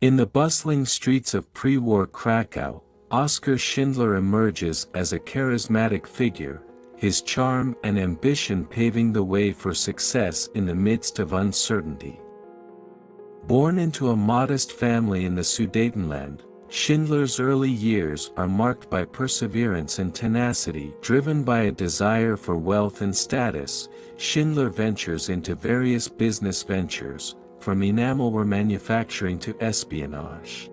In the bustling streets of pre-war Krakow, Oskar Schindler emerges as a charismatic figure, his charm and ambition paving the way for success in the midst of uncertainty. Born into a modest family in the Sudetenland, Schindler's early years are marked by perseverance and tenacity. Driven by a desire for wealth and status, Schindler ventures into various business ventures, from enamelware manufacturing to espionage.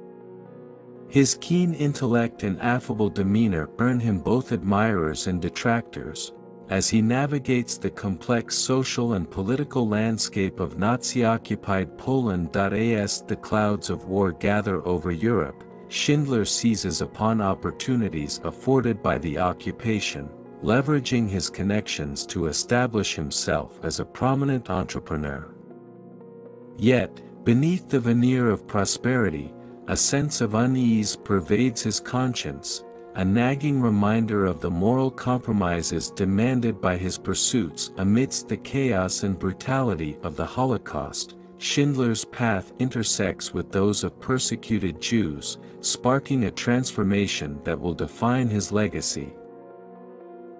His keen intellect and affable demeanor earn him both admirers and detractors, as he navigates the complex social and political landscape of Nazi-occupied Poland. As the clouds of war gather over Europe, Schindler seizes upon opportunities afforded by the occupation, leveraging his connections to establish himself as a prominent entrepreneur. Yet, beneath the veneer of prosperity, a sense of unease pervades his conscience, a nagging reminder of the moral compromises demanded by his pursuits. Amidst the chaos and brutality of the Holocaust, Schindler's path intersects with those of persecuted Jews, sparking a transformation that will define his legacy.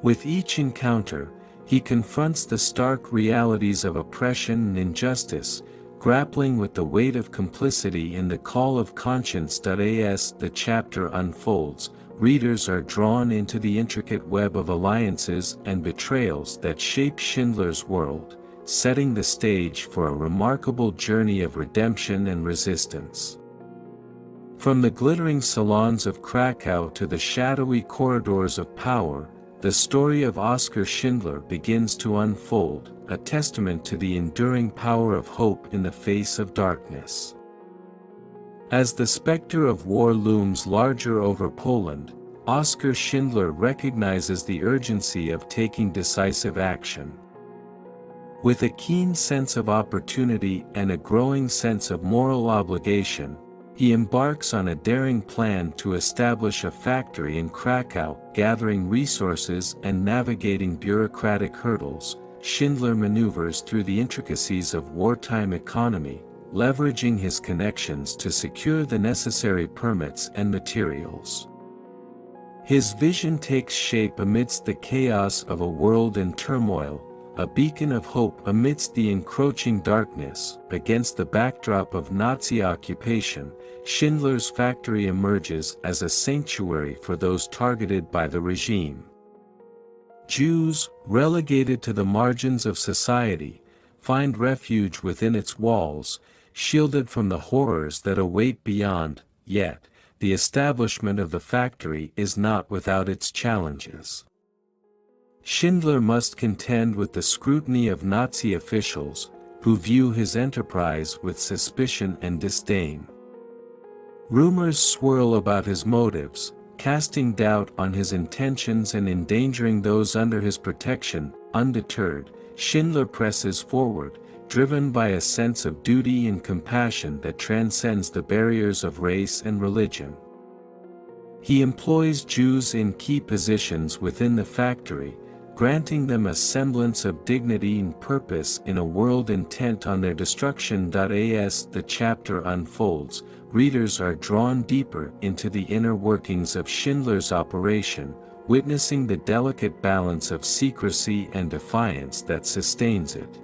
With each encounter, he confronts the stark realities of oppression and injustice, grappling with the weight of complicity in the call of conscience. As the chapter unfolds, readers are drawn into the intricate web of alliances and betrayals that shape Schindler's world, setting the stage for a remarkable journey of redemption and resistance. From the glittering salons of Krakow to the shadowy corridors of power, the story of Oskar Schindler begins to unfold, a testament to the enduring power of hope in the face of darkness. As the specter of war looms larger over Poland, Oskar Schindler recognizes the urgency of taking decisive action. With a keen sense of opportunity and a growing sense of moral obligation, he embarks on a daring plan to establish a factory in Krakow. Gathering resources and navigating bureaucratic hurdles, Schindler maneuvers through the intricacies of wartime economy, leveraging his connections to secure the necessary permits and materials. His vision takes shape amidst the chaos of a world in turmoil, a beacon of hope amidst the encroaching darkness. Against the backdrop of Nazi occupation, Schindler's factory emerges as a sanctuary for those targeted by the regime. Jews, relegated to the margins of society, find refuge within its walls, shielded from the horrors that await beyond. Yet, the establishment of the factory is not without its challenges. Schindler must contend with the scrutiny of Nazi officials, who view his enterprise with suspicion and disdain. Rumors swirl about his motives, casting doubt on his intentions and endangering those under his protection. Undeterred, Schindler presses forward, driven by a sense of duty and compassion that transcends the barriers of race and religion. He employs Jews in key positions within the factory, granting them a semblance of dignity and purpose in a world intent on their destruction. As the chapter unfolds, readers are drawn deeper into the inner workings of Schindler's operation, witnessing the delicate balance of secrecy and defiance that sustains it.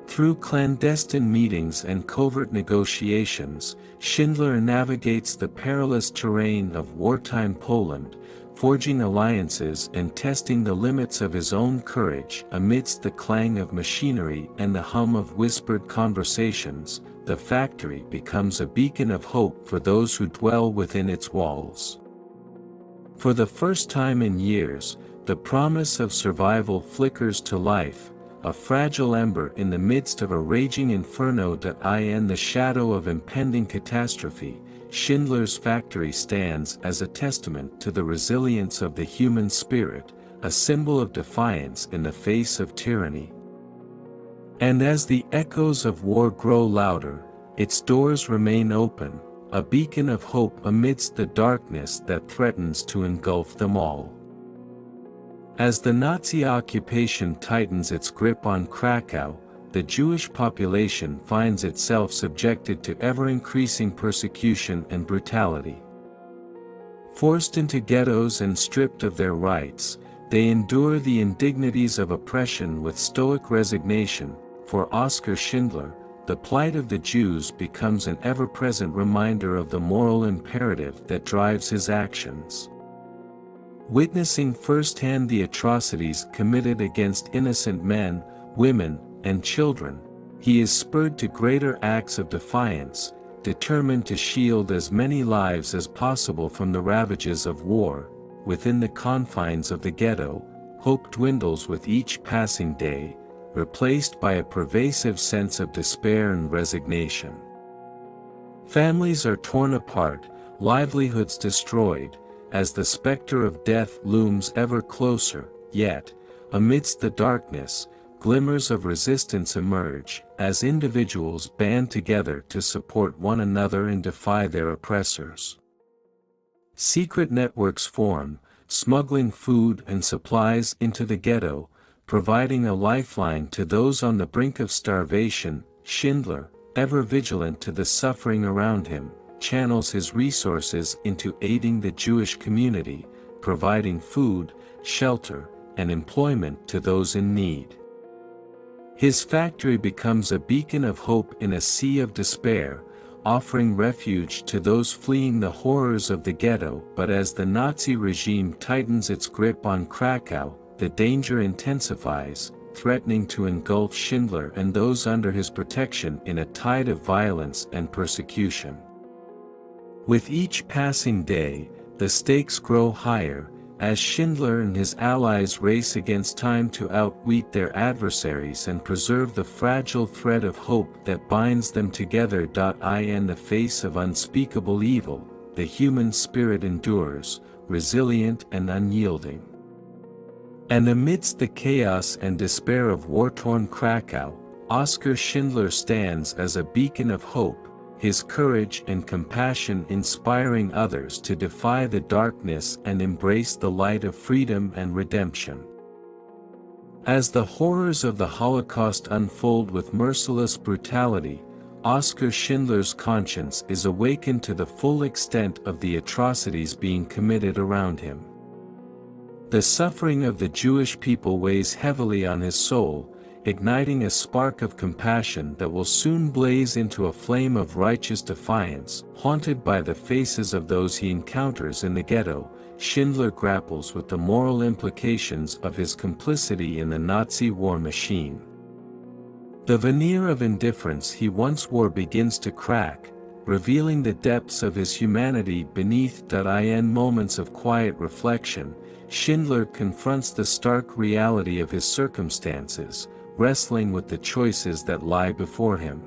Through clandestine meetings and covert negotiations, Schindler navigates the perilous terrain of wartime Poland, forging alliances and testing the limits of his own courage. Amidst the clang of machinery and the hum of whispered conversations, the factory becomes a beacon of hope for those who dwell within its walls. For the first time in years, the promise of survival flickers to life, a fragile ember in the midst of a raging inferno. In the shadow of impending catastrophe, Schindler's factory stands as a testament to the resilience of the human spirit, a symbol of defiance in the face of tyranny. And as the echoes of war grow louder, its doors remain open, a beacon of hope amidst the darkness that threatens to engulf them all. As the Nazi occupation tightens its grip on Krakow, the Jewish population finds itself subjected to ever-increasing persecution and brutality. Forced into ghettos and stripped of their rights, they endure the indignities of oppression with stoic resignation. For Oskar Schindler, the plight of the Jews becomes an ever-present reminder of the moral imperative that drives his actions. Witnessing firsthand the atrocities committed against innocent men, women, and children, he is spurred to greater acts of defiance, determined to shield as many lives as possible from the ravages of war. Within the confines of the ghetto, hope dwindles with each passing day, replaced by a pervasive sense of despair and resignation. Families are torn apart, livelihoods destroyed, as the specter of death looms ever closer. Yet, amidst the darkness, glimmers of resistance emerge, as individuals band together to support one another and defy their oppressors. Secret networks form, smuggling food and supplies into the ghetto, providing a lifeline to those on the brink of starvation. Schindler, ever vigilant to the suffering around him, channels his resources into aiding the Jewish community, providing food, shelter, and employment to those in need. His factory becomes a beacon of hope in a sea of despair, offering refuge to those fleeing the horrors of the ghetto. But as the Nazi regime tightens its grip on Krakow, the danger intensifies, threatening to engulf Schindler and those under his protection in a tide of violence and persecution. With each passing day, the stakes grow higher, as Schindler and his allies race against time to outwit their adversaries and preserve the fragile thread of hope that binds them together. In the face of unspeakable evil, the human spirit endures, resilient and unyielding. And amidst the chaos and despair of war-torn Krakow, Oskar Schindler stands as a beacon of hope, his courage and compassion inspiring others to defy the darkness and embrace the light of freedom and redemption. As the horrors of the Holocaust unfold with merciless brutality, Oskar Schindler's conscience is awakened to the full extent of the atrocities being committed around him. The suffering of the Jewish people weighs heavily on his soul, igniting a spark of compassion that will soon blaze into a flame of righteous defiance. Haunted by the faces of those he encounters in the ghetto, Schindler grapples with the moral implications of his complicity in the Nazi war machine. The veneer of indifference he once wore begins to crack, revealing the depths of his humanity beneath. In moments of quiet reflection, Schindler confronts the stark reality of his circumstances, wrestling with the choices that lie before him.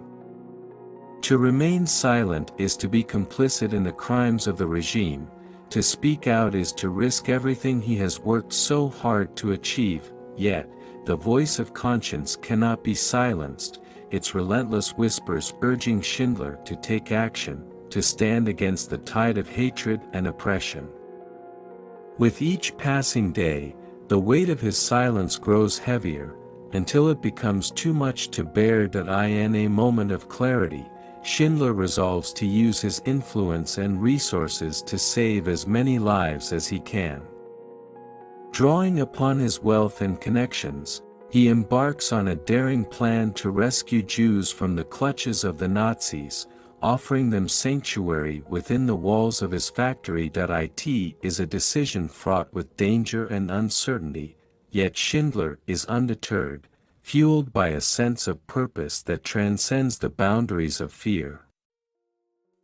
To remain silent is to be complicit in the crimes of the regime. To speak out is to risk everything he has worked so hard to achieve. Yet, the voice of conscience cannot be silenced, its relentless whispers urging Schindler to take action, to stand against the tide of hatred and oppression. With each passing day, the weight of his silence grows heavier, until it becomes too much to bear. In a moment of clarity, Schindler resolves to use his influence and resources to save as many lives as he can. Drawing upon his wealth and connections, he embarks on a daring plan to rescue Jews from the clutches of the Nazis, offering them sanctuary within the walls of his factory. It is a decision fraught with danger and uncertainty, yet Schindler is undeterred, fueled by a sense of purpose that transcends the boundaries of fear.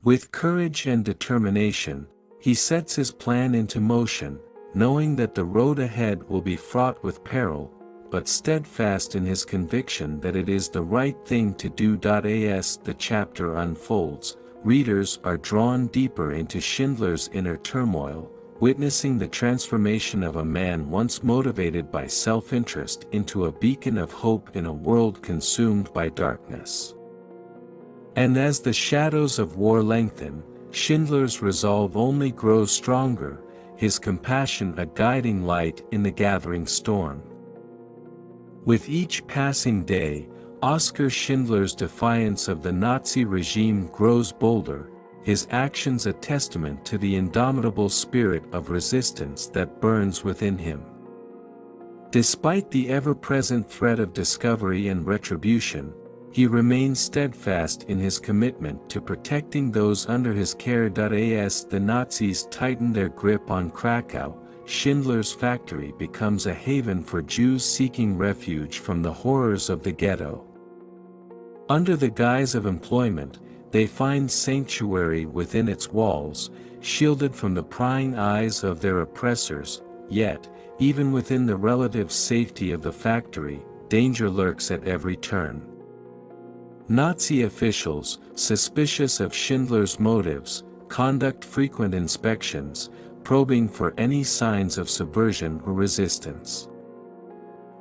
With courage and determination, he sets his plan into motion, knowing that the road ahead will be fraught with peril, but steadfast in his conviction that it is the right thing to do. As the chapter unfolds, readers are drawn deeper into Schindler's inner turmoil, witnessing the transformation of a man once motivated by self-interest into a beacon of hope in a world consumed by darkness. And as the shadows of war lengthen, Schindler's resolve only grows stronger, his compassion a guiding light in the gathering storm. With each passing day, Oskar Schindler's defiance of the Nazi regime grows bolder, his actions a testament to the indomitable spirit of resistance that burns within him. Despite the ever-present threat of discovery and retribution, he remains steadfast in his commitment to protecting those under his care. As the Nazis tighten their grip on Krakow, Schindler's factory becomes a haven for Jews seeking refuge from the horrors of the ghetto. Under the guise of employment, they find sanctuary within its walls, shielded from the prying eyes of their oppressors. Yet, even within the relative safety of the factory, danger lurks at every turn. Nazi officials, suspicious of Schindler's motives, conduct frequent inspections, probing for any signs of subversion or resistance.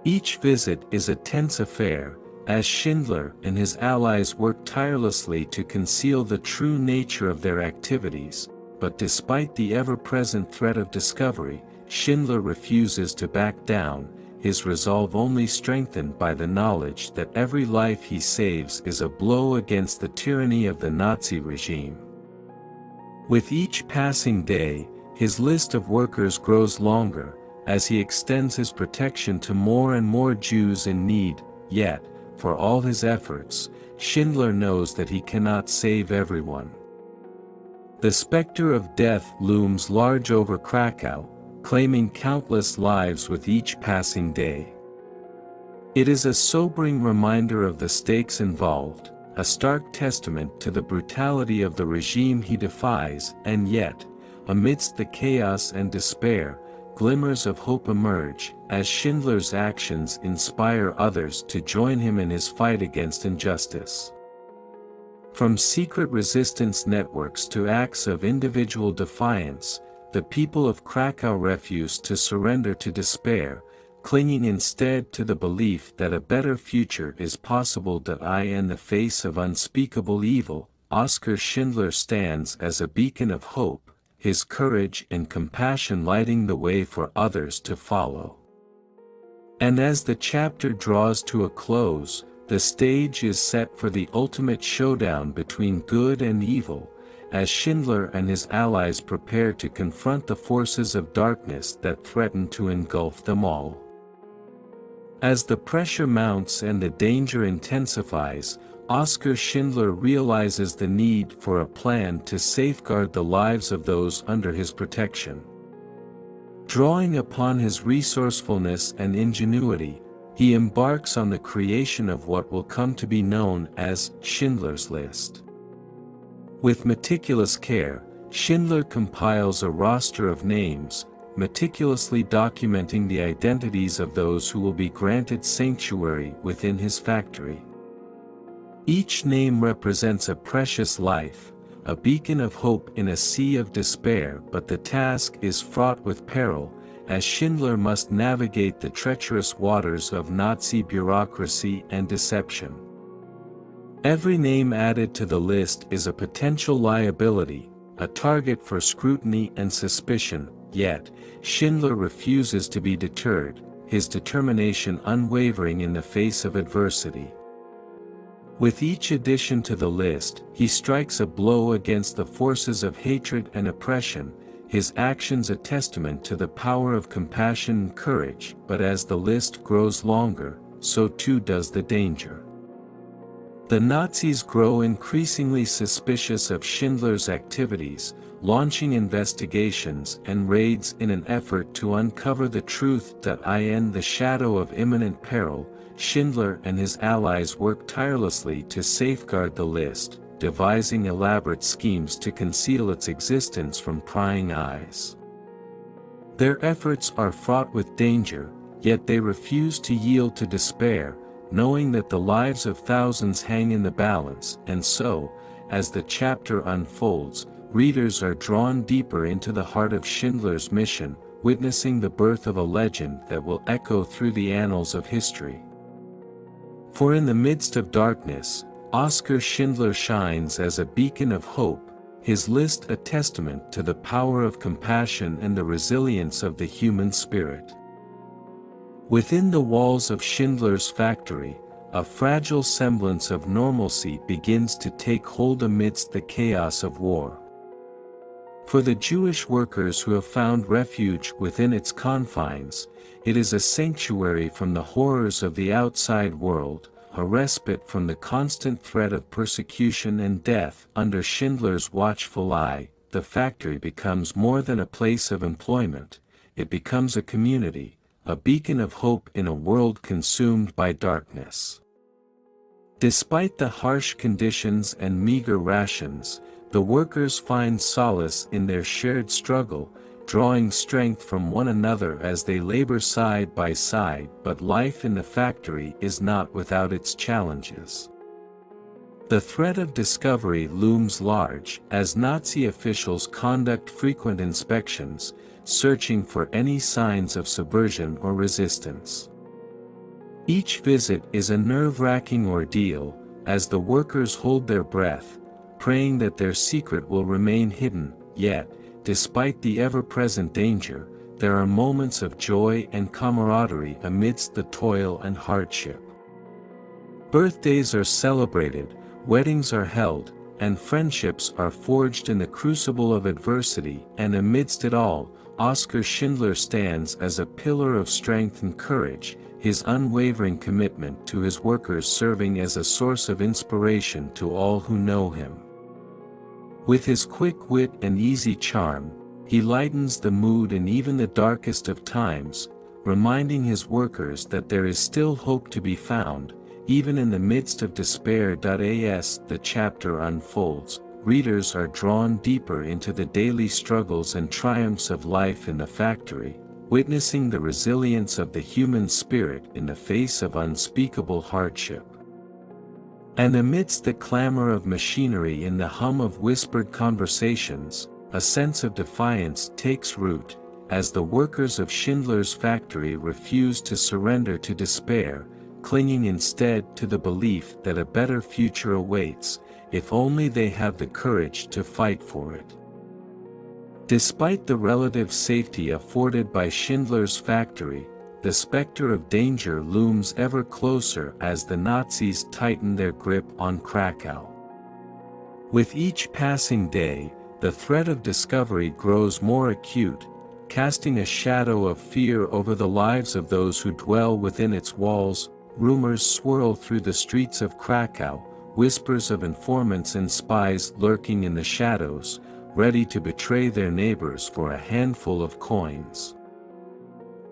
Each visit is a tense affair, as Schindler and his allies work tirelessly to conceal the true nature of their activities, but despite the ever-present threat of discovery, Schindler refuses to back down, his resolve only strengthened by the knowledge that every life he saves is a blow against the tyranny of the Nazi regime. With each passing day, his list of workers grows longer, as he extends his protection to more and more Jews in need. Yet, for all his efforts, Schindler knows that he cannot save everyone. The specter of death looms large over Krakow, claiming countless lives with each passing day. It is a sobering reminder of the stakes involved, a stark testament to the brutality of the regime he defies. And yet, amidst the chaos and despair, glimmers of hope emerge, as Schindler's actions inspire others to join him in his fight against injustice. From secret resistance networks to acts of individual defiance, the people of Krakow refuse to surrender to despair, clinging instead to the belief that a better future is possible. In the face of unspeakable evil, Oskar Schindler stands as a beacon of hope, his courage and compassion lighting the way for others to follow. And as the chapter draws to a close, the stage is set for the ultimate showdown between good and evil, as Schindler and his allies prepare to confront the forces of darkness that threaten to engulf them all. As the pressure mounts and the danger intensifies, Oskar Schindler realizes the need for a plan to safeguard the lives of those under his protection. Drawing upon his resourcefulness and ingenuity, he embarks on the creation of what will come to be known as Schindler's List. With meticulous care, Schindler compiles a roster of names, meticulously documenting the identities of those who will be granted sanctuary within his factory. Each name represents a precious life, a beacon of hope in a sea of despair. But the task is fraught with peril, as Schindler must navigate the treacherous waters of Nazi bureaucracy and deception. Every name added to the list is a potential liability, a target for scrutiny and suspicion. Yet, Schindler refuses to be deterred, his determination unwavering in the face of adversity. With each addition to the list, he strikes a blow against the forces of hatred and oppression, his actions a testament to the power of compassion and courage. But as the list grows longer, so too does the danger. The Nazis grow increasingly suspicious of Schindler's activities, launching investigations and raids in an effort to uncover the truth. In the shadow of imminent peril, Schindler and his allies work tirelessly to safeguard the list, devising elaborate schemes to conceal its existence from prying eyes. Their efforts are fraught with danger, yet they refuse to yield to despair, knowing that the lives of thousands hang in the balance. And so, as the chapter unfolds, readers are drawn deeper into the heart of Schindler's mission, witnessing the birth of a legend that will echo through the annals of history. For in the midst of darkness, Oskar Schindler shines as a beacon of hope, his list a testament to the power of compassion and the resilience of the human spirit. Within the walls of Schindler's factory, a fragile semblance of normalcy begins to take hold amidst the chaos of war. For the Jewish workers who have found refuge within its confines, it is a sanctuary from the horrors of the outside world, a respite from the constant threat of persecution and death. Under Schindler's watchful eye, the factory becomes more than a place of employment, it becomes a community, a beacon of hope in a world consumed by darkness. Despite the harsh conditions and meager rations, the workers find solace in their shared struggle, drawing strength from one another as they labor side by side. But life in the factory is not without its challenges. The threat of discovery looms large as Nazi officials conduct frequent inspections, searching for any signs of subversion or resistance. Each visit is a nerve-wracking ordeal, as the workers hold their breath, praying that their secret will remain hidden. Yet, despite the ever-present danger, there are moments of joy and camaraderie amidst the toil and hardship. Birthdays are celebrated, weddings are held, and friendships are forged in the crucible of adversity. And amidst it all, Oskar Schindler stands as a pillar of strength and courage, his unwavering commitment to his workers serving as a source of inspiration to all who know him. With his quick wit and easy charm, he lightens the mood in even the darkest of times, reminding his workers that there is still hope to be found, even in the midst of despair. As the chapter unfolds, readers are drawn deeper into the daily struggles and triumphs of life in the factory, witnessing the resilience of the human spirit in the face of unspeakable hardship. And amidst the clamor of machinery and the hum of whispered conversations, a sense of defiance takes root, as the workers of Schindler's factory refuse to surrender to despair, clinging instead to the belief that a better future awaits, if only they have the courage to fight for it. Despite the relative safety afforded by Schindler's factory, the specter of danger looms ever closer as the Nazis tighten their grip on Krakow. With each passing day, the threat of discovery grows more acute, casting a shadow of fear over the lives of those who dwell within its walls. Rumors swirl through the streets of Krakow, whispers of informants and spies lurking in the shadows, ready to betray their neighbors for a handful of coins.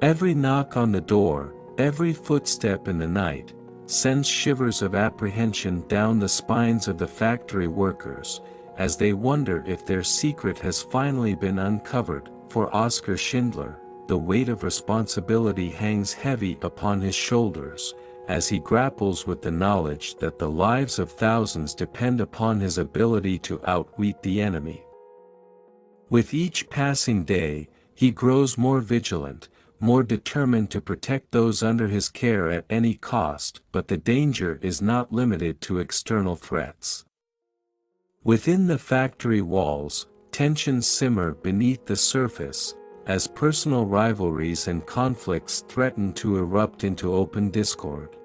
Every knock on the door, every footstep in the night, sends shivers of apprehension down the spines of the factory workers, as they wonder if their secret has finally been uncovered. For Oskar Schindler, the weight of responsibility hangs heavy upon his shoulders, as he grapples with the knowledge that the lives of thousands depend upon his ability to outwit the enemy. With each passing day, he grows more vigilant, more determined to protect those under his care at any cost. But the danger is not limited to external threats. Within the factory walls, tensions simmer beneath the surface, as personal rivalries and conflicts threaten to erupt into open discord.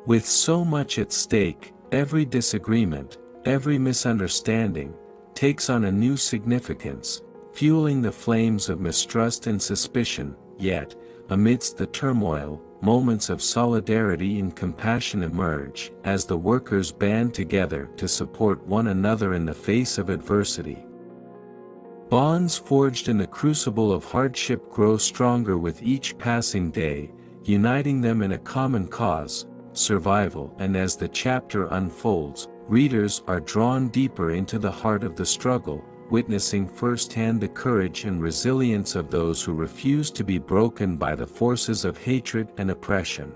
With so much at stake, every disagreement, every misunderstanding, takes on a new significance, fueling the flames of mistrust and suspicion. Yet, amidst the turmoil, moments of solidarity and compassion emerge, as the workers band together to support one another in the face of adversity. Bonds forged in the crucible of hardship grow stronger with each passing day, uniting them in a common cause, survival. And as the chapter unfolds, readers are drawn deeper into the heart of the struggle, witnessing firsthand the courage and resilience of those who refuse to be broken by the forces of hatred and oppression.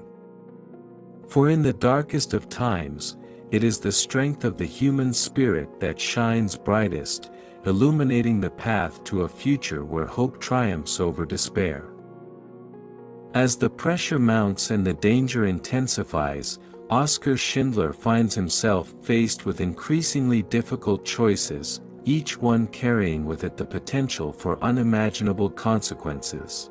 For in the darkest of times, it is the strength of the human spirit that shines brightest, illuminating the path to a future where hope triumphs over despair. As the pressure mounts and the danger intensifies, Oskar Schindler finds himself faced with increasingly difficult choices, each one carrying with it the potential for unimaginable consequences.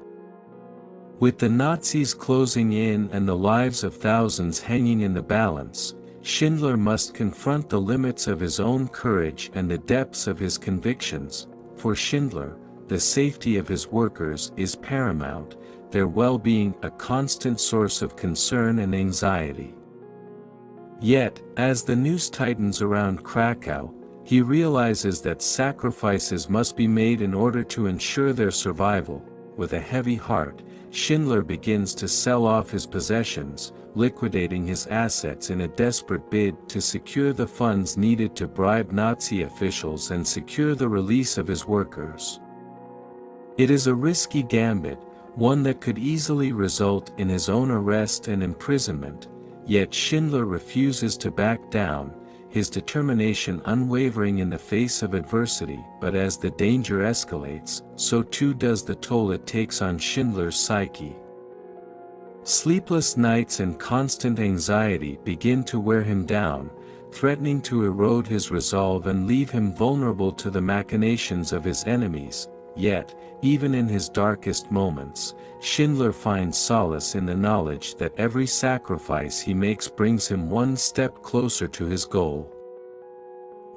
With the Nazis closing in and the lives of thousands hanging in the balance, Schindler must confront the limits of his own courage and the depths of his convictions. For Schindler, the safety of his workers is paramount, their well-being a constant source of concern and anxiety. Yet, as the noose tightens around Krakow, he realizes that sacrifices must be made in order to ensure their survival. With a heavy heart, Schindler begins to sell off his possessions, liquidating his assets in a desperate bid to secure the funds needed to bribe Nazi officials and secure the release of his workers. It is a risky gambit, one that could easily result in his own arrest and imprisonment, yet Schindler refuses to back down, his determination unwavering in the face of adversity. But as the danger escalates, so too does the toll it takes on Schindler's psyche. Sleepless nights and constant anxiety begin to wear him down, threatening to erode his resolve and leave him vulnerable to the machinations of his enemies. Yet, even in his darkest moments, Schindler finds solace in the knowledge that every sacrifice he makes brings him one step closer to his goal.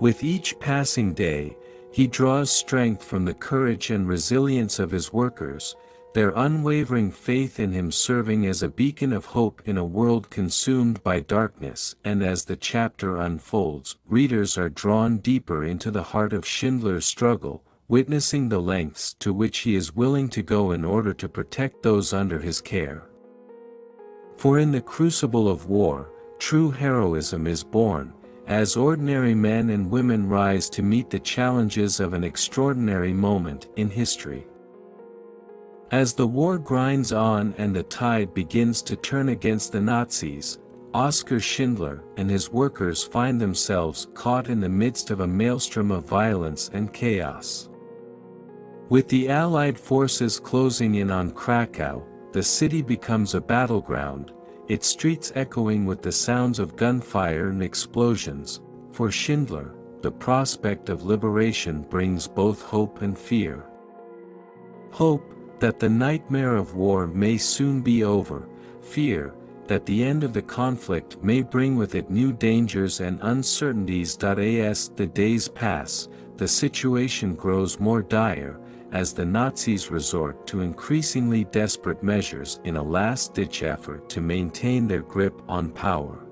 With each passing day, he draws strength from the courage and resilience of his workers, their unwavering faith in him serving as a beacon of hope in a world consumed by darkness. And as the chapter unfolds, readers are drawn deeper into the heart of Schindler's struggle, witnessing the lengths to which he is willing to go in order to protect those under his care. For in the crucible of war, true heroism is born, as ordinary men and women rise to meet the challenges of an extraordinary moment in history. As the war grinds on and the tide begins to turn against the Nazis, Oskar Schindler and his workers find themselves caught in the midst of a maelstrom of violence and chaos. With the Allied forces closing in on Krakow, the city becomes a battleground, its streets echoing with the sounds of gunfire and explosions. For Schindler, the prospect of liberation brings both hope and fear. Hope that the nightmare of war may soon be over, fear that the end of the conflict may bring with it new dangers and uncertainties. As the days pass, the situation grows more dire, as the Nazis resort to increasingly desperate measures in a last-ditch effort to maintain their grip on power.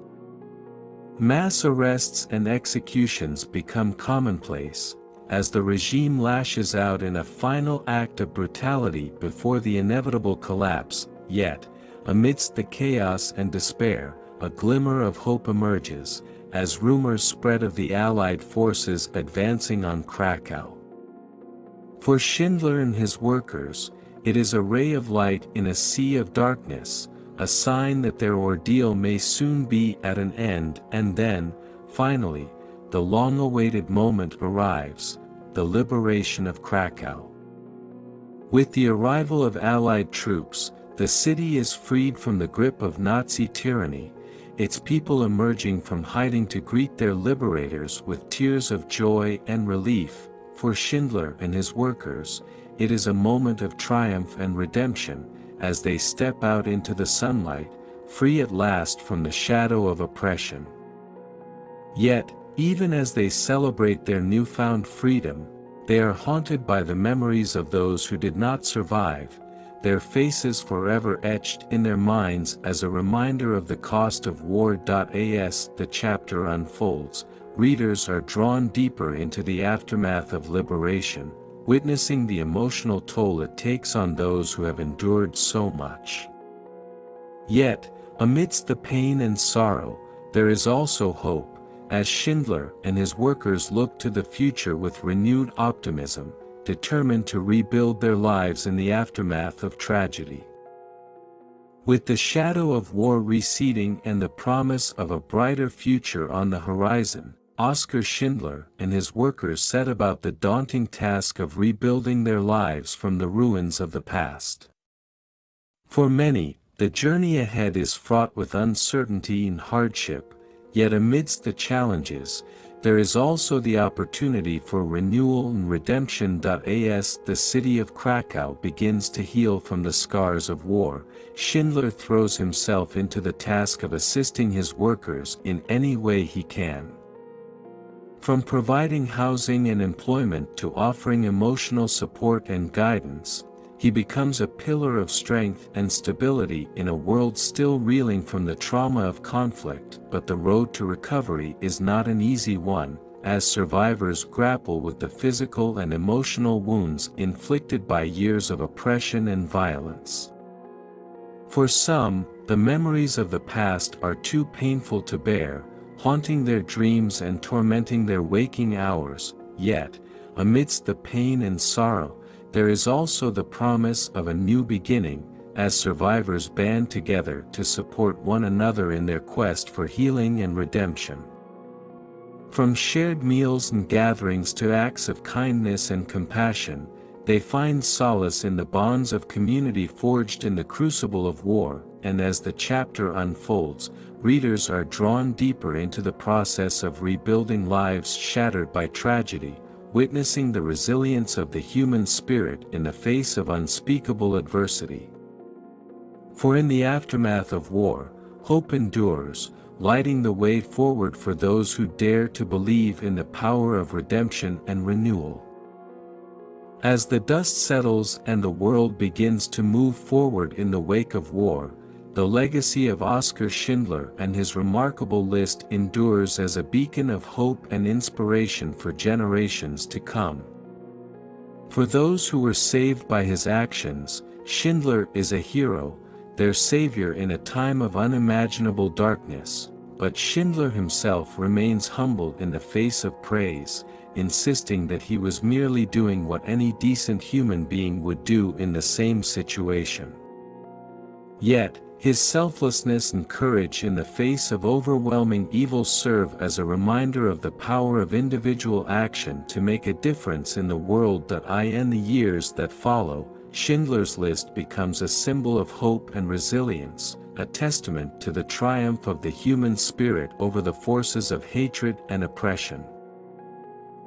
Mass arrests and executions become commonplace, as the regime lashes out in a final act of brutality before the inevitable collapse. Yet, amidst the chaos and despair, a glimmer of hope emerges, as rumors spread of the Allied forces advancing on Krakow. For Schindler and his workers, it is a ray of light in a sea of darkness, a sign that their ordeal may soon be at an end. And then, finally, the long-awaited moment arrives, the liberation of Krakow. With the arrival of Allied troops, the city is freed from the grip of Nazi tyranny, its people emerging from hiding to greet their liberators with tears of joy and relief. For Schindler and his workers, it is a moment of triumph and redemption, as they step out into the sunlight, free at last from the shadow of oppression. Yet, even as they celebrate their newfound freedom, they are haunted by the memories of those who did not survive, their faces forever etched in their minds as a reminder of the cost of war. As the chapter unfolds, readers are drawn deeper into the aftermath of liberation, witnessing the emotional toll it takes on those who have endured so much. Yet, amidst the pain and sorrow, there is also hope, as Schindler and his workers look to the future with renewed optimism, determined to rebuild their lives in the aftermath of tragedy. With the shadow of war receding and the promise of a brighter future on the horizon, Oskar Schindler and his workers set about the daunting task of rebuilding their lives from the ruins of the past. For many, the journey ahead is fraught with uncertainty and hardship, yet amidst the challenges, there is also the opportunity for renewal and redemption. As the city of Krakow begins to heal from the scars of war, Schindler throws himself into the task of assisting his workers in any way he can. From providing housing and employment to offering emotional support and guidance, he becomes a pillar of strength and stability in a world still reeling from the trauma of conflict. But the road to recovery is not an easy one, as survivors grapple with the physical and emotional wounds inflicted by years of oppression and violence. For some, the memories of the past are too painful to bear, haunting their dreams and tormenting their waking hours. Yet, amidst the pain and sorrow, there is also the promise of a new beginning, as survivors band together to support one another in their quest for healing and redemption. From shared meals and gatherings to acts of kindness and compassion, they find solace in the bonds of community forged in the crucible of war, and as the chapter unfolds, readers are drawn deeper into the process of rebuilding lives shattered by tragedy, witnessing the resilience of the human spirit in the face of unspeakable adversity. For in the aftermath of war, hope endures, lighting the way forward for those who dare to believe in the power of redemption and renewal. As the dust settles and the world begins to move forward in the wake of war, the legacy of Oskar Schindler and his remarkable list endures as a beacon of hope and inspiration for generations to come. For those who were saved by his actions, Schindler is a hero, their savior in a time of unimaginable darkness, but Schindler himself remains humble in the face of praise, insisting that he was merely doing what any decent human being would do in the same situation. Yet, his selflessness and courage in the face of overwhelming evil serve as a reminder of the power of individual action to make a difference in the world. In the years that follow, Schindler's List becomes a symbol of hope and resilience, a testament to the triumph of the human spirit over the forces of hatred and oppression.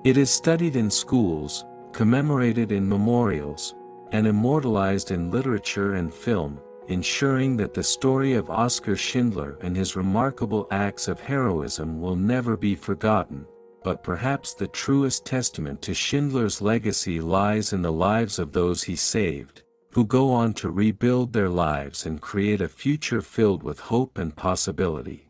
It is studied in schools, commemorated in memorials, and immortalized in literature and film, ensuring that the story of Oskar Schindler and his remarkable acts of heroism will never be forgotten. But perhaps the truest testament to Schindler's legacy lies in the lives of those he saved, who go on to rebuild their lives and create a future filled with hope and possibility.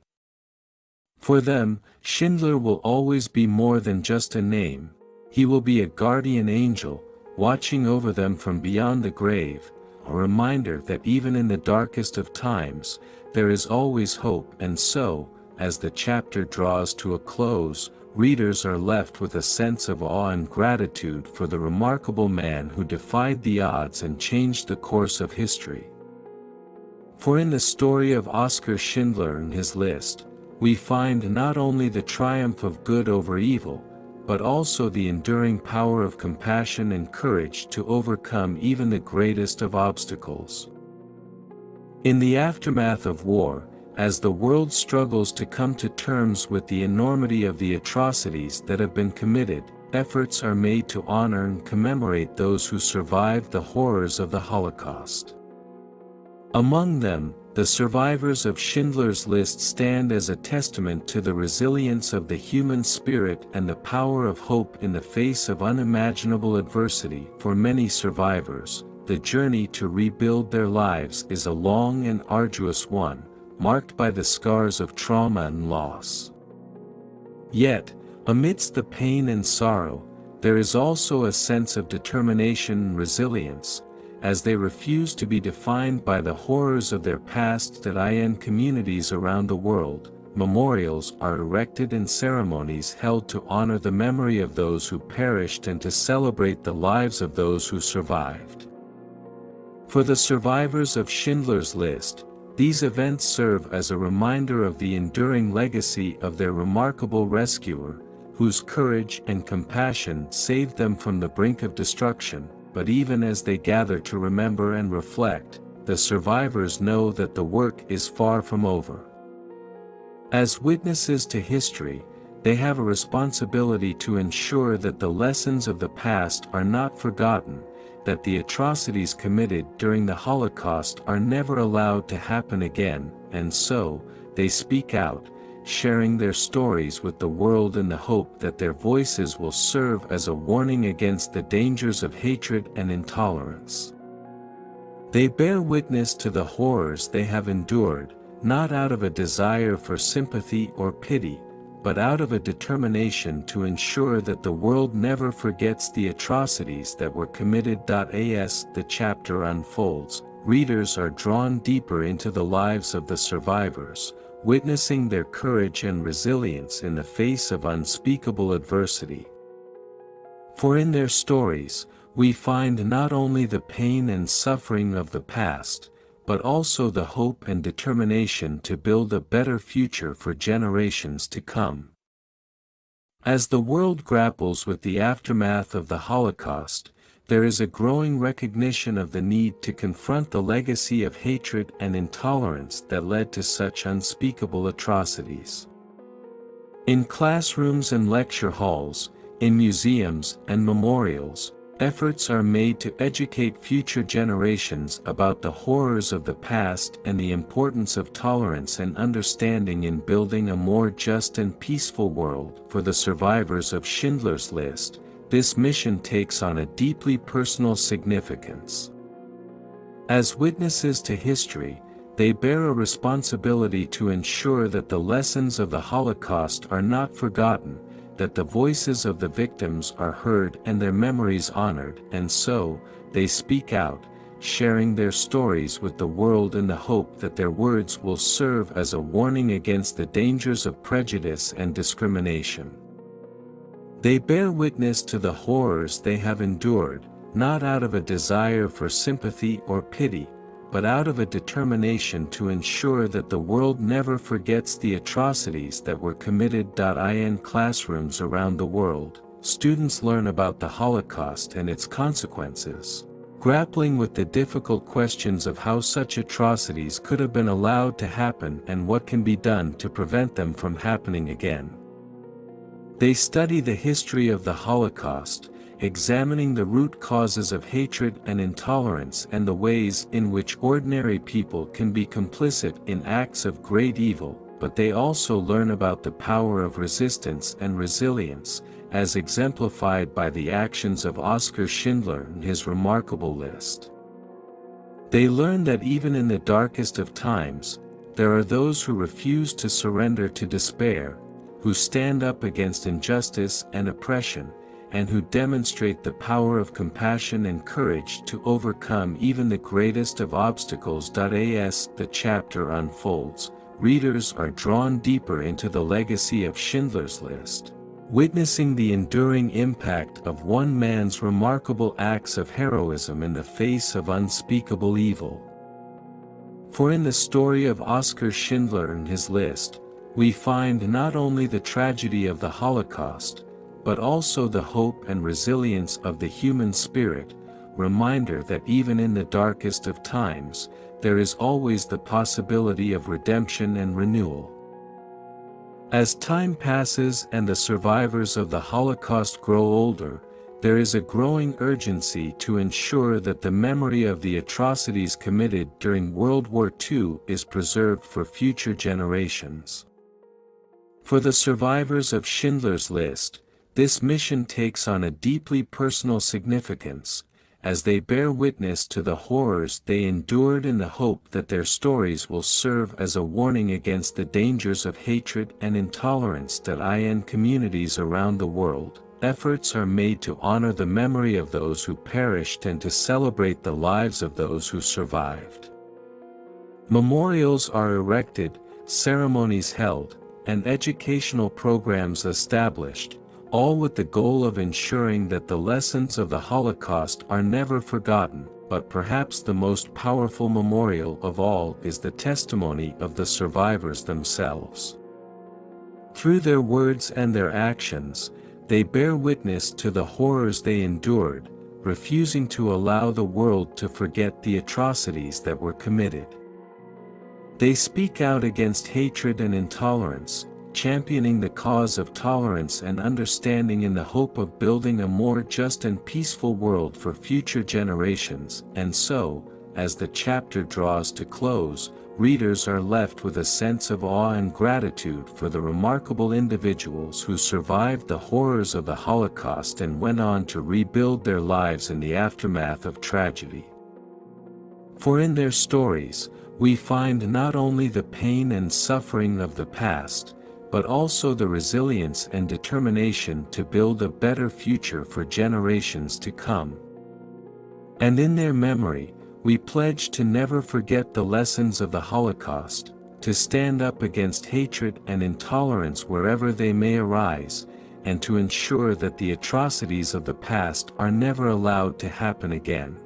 For them, Schindler will always be more than just a name. He will be a guardian angel, watching over them from beyond the grave, a reminder that even in the darkest of times, there is always hope. And so, as the chapter draws to a close, readers are left with a sense of awe and gratitude for the remarkable man who defied the odds and changed the course of history. For in the story of Oskar Schindler and his list, we find not only the triumph of good over evil, but also the enduring power of compassion and courage to overcome even the greatest of obstacles. In the aftermath of war, as the world struggles to come to terms with the enormity of the atrocities that have been committed, efforts are made to honor and commemorate those who survived the horrors of the Holocaust. Among them, the survivors of Schindler's List stand as a testament to the resilience of the human spirit and the power of hope in the face of unimaginable adversity. For many survivors, the journey to rebuild their lives is a long and arduous one, marked by the scars of trauma and loss. Yet, amidst the pain and sorrow, there is also a sense of determination and resilience, as they refuse to be defined by the horrors of their past. In communities around the world, memorials are erected and ceremonies held to honor the memory of those who perished and to celebrate the lives of those who survived. For the survivors of Schindler's List, these events serve as a reminder of the enduring legacy of their remarkable rescuer, whose courage and compassion saved them from the brink of destruction. But even as they gather to remember and reflect, the survivors know that the work is far from over. As witnesses to history, they have a responsibility to ensure that the lessons of the past are not forgotten, that the atrocities committed during the Holocaust are never allowed to happen again, and so, they speak out, sharing their stories with the world in the hope that their voices will serve as a warning against the dangers of hatred and intolerance. They bear witness to the horrors they have endured, not out of a desire for sympathy or pity, but out of a determination to ensure that the world never forgets the atrocities that were committed. As the chapter unfolds, readers are drawn deeper into the lives of the survivors, witnessing their courage and resilience in the face of unspeakable adversity. For in their stories, we find not only the pain and suffering of the past, but also the hope and determination to build a better future for generations to come. As the world grapples with the aftermath of the Holocaust, there is a growing recognition of the need to confront the legacy of hatred and intolerance that led to such unspeakable atrocities. In classrooms and lecture halls, in museums and memorials, efforts are made to educate future generations about the horrors of the past and the importance of tolerance and understanding in building a more just and peaceful world. For the survivors of Schindler's List, this mission takes on a deeply personal significance. As witnesses to history, they bear a responsibility to ensure that the lessons of the Holocaust are not forgotten, that the voices of the victims are heard and their memories honored, and so, they speak out, sharing their stories with the world in the hope that their words will serve as a warning against the dangers of prejudice and discrimination. They bear witness to the horrors they have endured, not out of a desire for sympathy or pity, but out of a determination to ensure that the world never forgets the atrocities that were committed. In classrooms around the world, students learn about the Holocaust and its consequences, grappling with the difficult questions of how such atrocities could have been allowed to happen and what can be done to prevent them from happening again. They study the history of the Holocaust, examining the root causes of hatred and intolerance and the ways in which ordinary people can be complicit in acts of great evil, but they also learn about the power of resistance and resilience, as exemplified by the actions of Oskar Schindler and his remarkable list. They learn that even in the darkest of times, there are those who refuse to surrender to despair, who stand up against injustice and oppression, and who demonstrate the power of compassion and courage to overcome even the greatest of obstacles. As the chapter unfolds, readers are drawn deeper into the legacy of Schindler's List, witnessing the enduring impact of one man's remarkable acts of heroism in the face of unspeakable evil. For in the story of Oskar Schindler and his list, we find not only the tragedy of the Holocaust, but also the hope and resilience of the human spirit, reminder that even in the darkest of times, there is always the possibility of redemption and renewal. As time passes and the survivors of the Holocaust grow older, there is a growing urgency to ensure that the memory of the atrocities committed during World War II is preserved for future generations. For the survivors of Schindler's List, this mission takes on a deeply personal significance, as they bear witness to the horrors they endured in the hope that their stories will serve as a warning against the dangers of hatred and intolerance. In communities around the world, efforts are made to honor the memory of those who perished and to celebrate the lives of those who survived. Memorials are erected, ceremonies held, and educational programs established, all with the goal of ensuring that the lessons of the Holocaust are never forgotten. But perhaps the most powerful memorial of all is the testimony of the survivors themselves. Through their words and their actions, they bear witness to the horrors they endured, refusing to allow the world to forget the atrocities that were committed. They speak out against hatred and intolerance, championing the cause of tolerance and understanding in the hope of building a more just and peaceful world for future generations. And so, as the chapter draws to close, readers are left with a sense of awe and gratitude for the remarkable individuals who survived the horrors of the Holocaust and went on to rebuild their lives in the aftermath of tragedy. For in their stories, we find not only the pain and suffering of the past, but also the resilience and determination to build a better future for generations to come. And in their memory, we pledge to never forget the lessons of the Holocaust, to stand up against hatred and intolerance wherever they may arise, and to ensure that the atrocities of the past are never allowed to happen again.